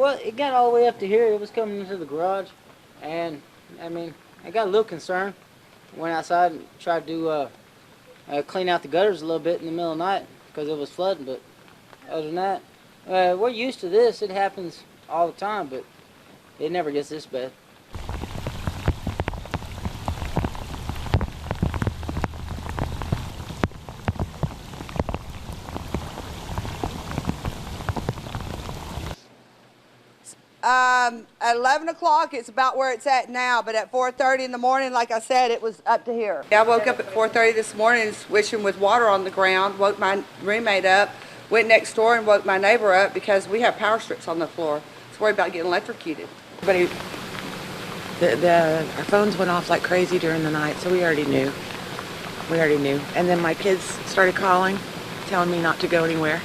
well, it got all the way up to here. It was coming into the garage, and I mean, I got a little concerned. Went outside and tried to clean out the gutters a little bit in the middle of the night because it was flooding. But other than that, we're used to this. It happens all the time, but it never gets this bad. At 11 o'clock, it's about where it's at now, but at 4:30 in the morning, like I said, it was up to here. I woke up at 4:30 this morning swishing with water on the ground, woke my roommate up, went next door and woke my neighbor up because we have power strips on the floor. I was worried about getting electrocuted. But our phones went off like crazy during the night, so we already knew. We already knew. And then my kids started calling, telling me not to go anywhere.